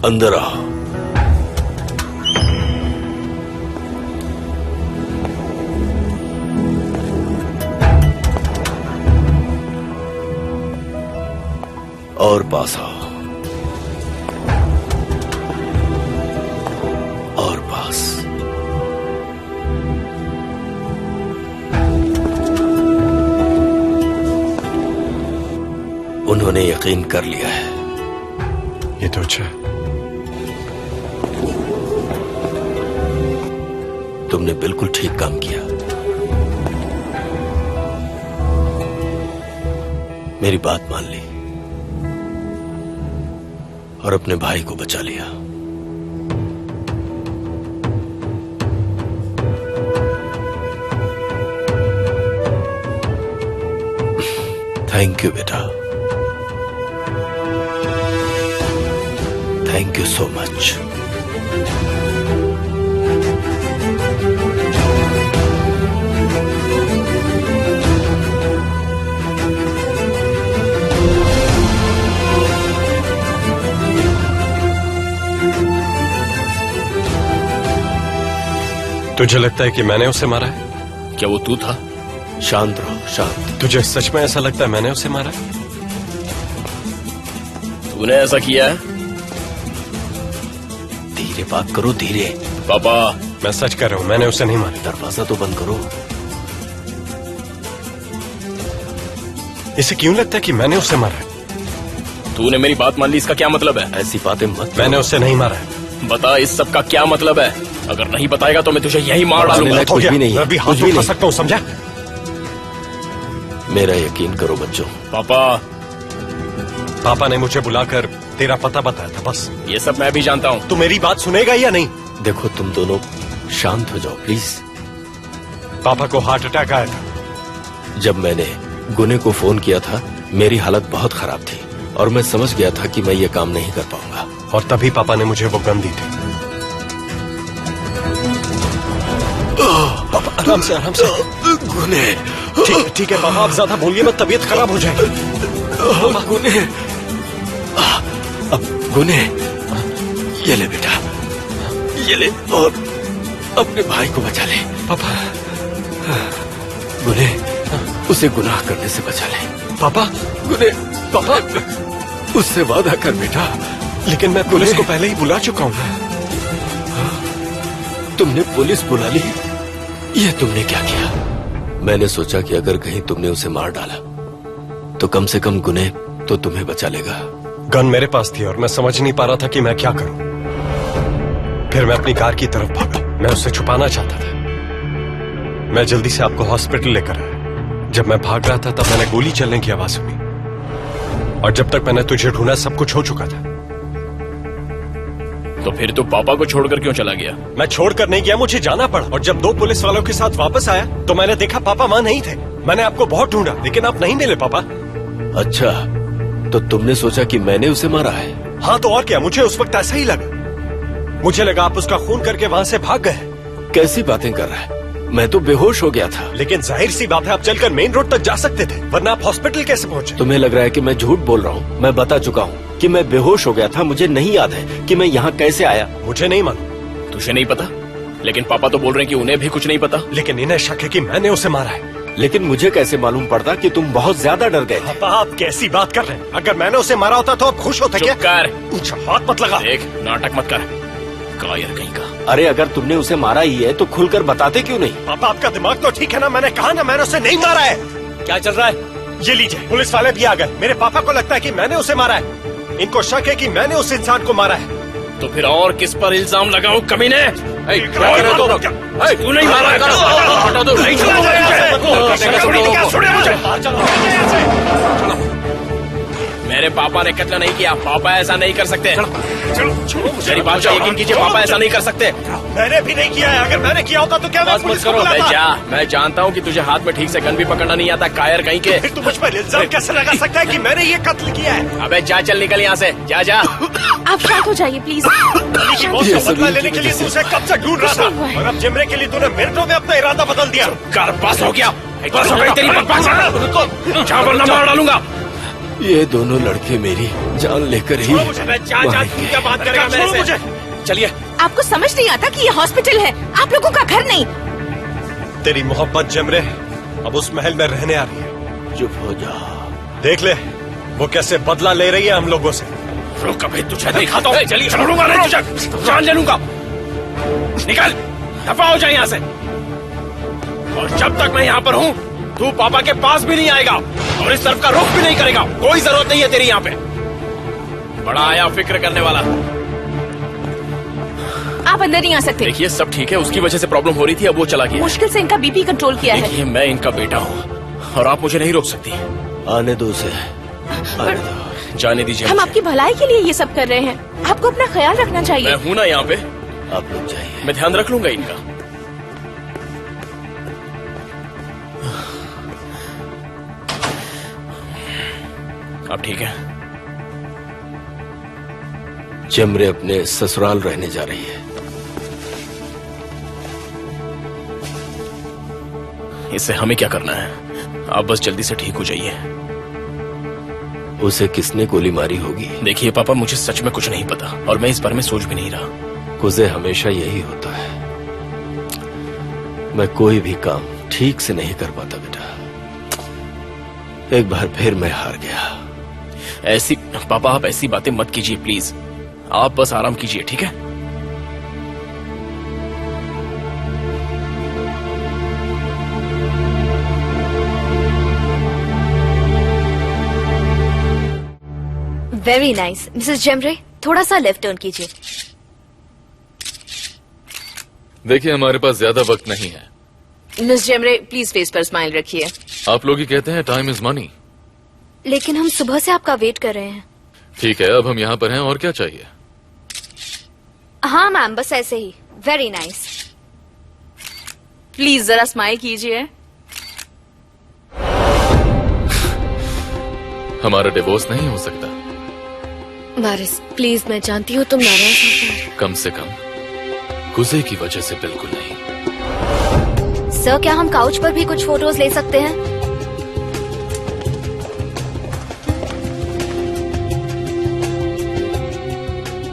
अंदर आओ। और पास आओ। और पास। उन्होंने यकीन कर लिया है। ये तो अच्छा है। तुमने बिल्कुल ठीक काम किया। मेरी बात मान ली और अपने भाई को बचा लिया। थैंक यू बेटा, थैंक यू सो मच। तुझे लगता है कि मैंने उसे मारा है? क्या वो तू था? शांत रहो, शांत। तुझे सच में ऐसा लगता है मैंने उसे मारा है? तूने ऐसा किया है? धीरे बात करो, धीरे। पापा, मैं सच कर रहा हूं, मैंने उसे नहीं मारा। दरवाजा तो बंद करो। इसे क्यों लगता है कि मैंने उसे मारा है? तूने मेरी बात मान ली, इसका क्या मतलब है? ऐसी बातें मत। मैंने उसे नहीं मारा है। बता, इस सब का क्या मतलब है? अगर नहीं बताएगा तो मैं तुझे यही मार डालूंगा। कुछ भी नहीं, मैं भी हाथ उठा सकता हूँ, समझा? मेरा यकीन करो बच्चों। पापा ने मुझे बुलाकर तेरा पता बताया था, बस। ये सब मैं भी जानता हूँ। तू मेरी बात सुनेगा या नहीं? देखो, तुम दोनों शांत हो जाओ प्लीज। पापा को हार्ट अटैक आया था। जब मैंने गुने को फोन किया था, मेरी हालत बहुत खराब थी और मैं समझ गया था कि मैं ये काम नहीं कर पाऊंगा। और तभी पापा ने मुझे वो गन दी थी। पापा, आराम से, आराम से। गुने। ठीक है पापा, आप ज्यादा बोलिए मत, तबीयत खराब हो जाएगी। गुने। अब गुने, ये ले बेटा, ये ले और अपने भाई को बचा ले। पापा। गुने, उसे गुनाह करने से बचा ले। पापा। गुने, पापा, उससे वादा कर बेटा। लेकिन मैं पुलिस को पहले ही बुला चुका हूँ। तुमने पुलिस बुला ली? ये तुमने क्या किया? मैंने सोचा कि अगर कहीं तुमने उसे मार डाला तो कम से कम गुने तो तुम्हें बचा लेगा। गन मेरे पास थी और मैं समझ नहीं पा रहा था कि मैं क्या करूं। फिर मैं अपनी कार की तरफ भागा। मैं उसे छुपाना चाहता था। मैं जल्दी से आपको हॉस्पिटल लेकर आया। जब मैं भाग रहा था तब मैंने गोली चलने की आवाज सुनी और जब तक मैंने तुझे ढूंढा सब कुछ हो चुका था। तो फिर तू पापा को छोड़कर क्यों चला गया? मैं छोड़कर नहीं गया, मुझे जाना पड़ा। और जब 2 पुलिस वालों के साथ वापस आया तो मैंने देखा पापा वहां नहीं थे। मैंने आपको बहुत ढूंढा लेकिन आप नहीं मिले पापा। अच्छा, तो तुमने सोचा कि मैंने उसे मारा है? हाँ, तो और क्या, मुझे उस वक्त ऐसा ही लगा। मुझे लगा आप उसका खून करके वहां से भाग गए। कैसी बातें कर रहा है? मैं तो बेहोश हो गया था। लेकिन जाहिर सी बात है, आप चलकर मेन रोड तक जा सकते थे, वरना आप हॉस्पिटल कैसे पहुंचे? तुम्हें लग रहा है कि मैं झूठ बोल रहा हूँ? मैं बता चुका हूँ कि मैं बेहोश हो गया था। मुझे नहीं याद है कि मैं यहाँ कैसे आया। मुझे नहीं मालूम। तुझे नहीं पता? लेकिन पापा तो बोल रहे हैं कि उन्हें भी कुछ नहीं पता। लेकिन इन्हें शक है कि मैंने उसे मारा है। लेकिन मुझे कैसे मालूम पड़ता कि तुम बहुत ज्यादा डर गए थे? पापा, आप कैसी बात कर रहे हैं? अगर मैंने उसे मारा होता तो आप खुश होते क्या? चुप कर। हाथ मत लगा। देख, नाटक मत कर, कायर कहीं का। अरे अगर तुमने उसे मारा ही है तो खुलकर बताते क्यों नहीं? पापा, आपका दिमाग तो ठीक है ना? मैंने कहा ना, मैंने उसे नहीं मारा है। क्या चल रहा है? ये लीजिए, पुलिस वाले भी आ गए। मेरे पापा को लगता है कि मैंने उसे मारा है। इनको शक है कि मैंने उस इंसान को मारा है। तो फिर और किस पर इल्जाम लगाऊं कमीने? तू नहीं मारा है। हटा दो, नहीं मेरे पापा ने कत्ल नहीं किया। पापा ऐसा नहीं कर सकते। मेरी बात का यकीन कीजिए, पापा ऐसा नहीं कर सकते। मैंने भी नहीं किया है। अगर मैंने किया होता तो क्या मैं पुलिस को बुलाता? मैं जानता हूँ कि तुझे हाथ में ठीक से गन भी पकड़ना नहीं आता, कायर कहीं के। फिर तू मुझ पर इल्जाम कैसे लगा सकता है कि मैंने ये कत्ल किया है? अबे जा, चल निकल यहाँ से, जा जा। आप शांत हो जाइए प्लीज। बदला लेने के लिए तू उसे कब से ढूंढ रहा था और अब जिमरे के लिए तूने मिनटों में अपना इरादा बदल दिया। कर, बस हो गया, बस हो गई तेरी बकवास। जहाँ बोलना मार डालूंगा। ये दोनों लड़के मेरी जान लेकर ही मैं मारेंगे। क्या बात करेगा मेरे से? चलिए। आपको समझ नहीं आता कि ये हॉस्पिटल है, आप लोगों का घर नहीं। तेरी मोहब्बत जमरे अब उस महल में रहने आ रही है। चुप हो जा। देख ले वो कैसे बदला ले रही है हम लोगों से। रुक अबे, तुझे दिखाता हूँ। चलिए, छोड़ूंगा नहीं तुझे, जान ले लूंगा। निकल, दफा हो जाए यहाँ से। और जब तक मैं यहाँ पर हूँ तू पापा के पास भी नहीं आएगा और इस तरफ का रुख भी नहीं करेगा। कोई जरूरत नहीं है तेरी यहाँ पे। बड़ा आया फिक्र करने वाला। आप अंदर नहीं आ सकते। देखिए सब ठीक है, उसकी वजह से प्रॉब्लम हो रही थी, अब वो चला गया। मुश्किल से इनका बीपी कंट्रोल किया है। देखिए मैं इनका बेटा हूँ और आप मुझे नहीं रोक सकती। आने दो उसे, आने दो। जाने दीजिए हम मुझे। आपकी भलाई के लिए ये सब कर रहे हैं, आपको अपना ख्याल रखना मैं चाहिए। हूँ ना यहाँ पे, आप लोग जाइए। मैं ध्यान रख लूंगा इनका। अब ठीक है। जमरे अपने ससुराल रहने जा रही है। इससे हमें क्या करना है? आप बस जल्दी से ठीक हो जाइए। उसे किसने गोली मारी होगी? देखिए पापा, मुझे सच में कुछ नहीं पता और मैं इस बारे में सोच भी नहीं रहा। कुझे हमेशा यही होता है, मैं कोई भी काम ठीक से नहीं कर पाता बेटा। एक बार फिर मैं हार गया। ऐसी पापा, आप ऐसी बातें मत कीजिए प्लीज। आप बस आराम कीजिए, ठीक है? वेरी नाइस मिसेस जेमरे, थोड़ा सा लेफ्ट टर्न कीजिए। देखिए हमारे पास ज्यादा वक्त नहीं है। मिस जेमरे प्लीज फेस पर स्माइल रखिए। आप लोग ही कहते हैं टाइम इज मनी। लेकिन हम सुबह से आपका वेट कर रहे हैं। ठीक है, अब हम यहाँ पर हैं और क्या चाहिए? हाँ मैम, बस ऐसे ही। Very nice. प्लीज जरा स्माइल कीजिए। हमारा डिवोर्स नहीं हो सकता। बारिश प्लीज, मैं जानती हूँ तुम नाराज हो। कम से कम गुजे की वजह से बिल्कुल नहीं। सर, क्या हम काउच पर भी कुछ फोटोज ले सकते हैं?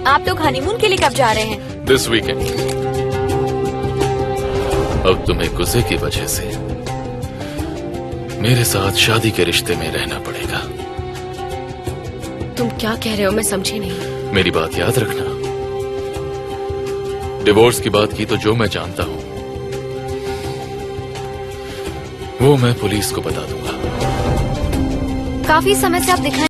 आप लोग हनीमून के लिए कब जा रहे हैं? This weekend. अब तुम्हें गुजे की वजह से मेरे साथ शादी के रिश्ते में रहना पड़ेगा। तुम क्या कह रहे हो, मैं समझी नहीं। मेरी बात याद रखना। डिवोर्स की बात की तो जो मैं जानता हूं वो मैं पुलिस को बता दूंगा। काफी समय से आप दिखाई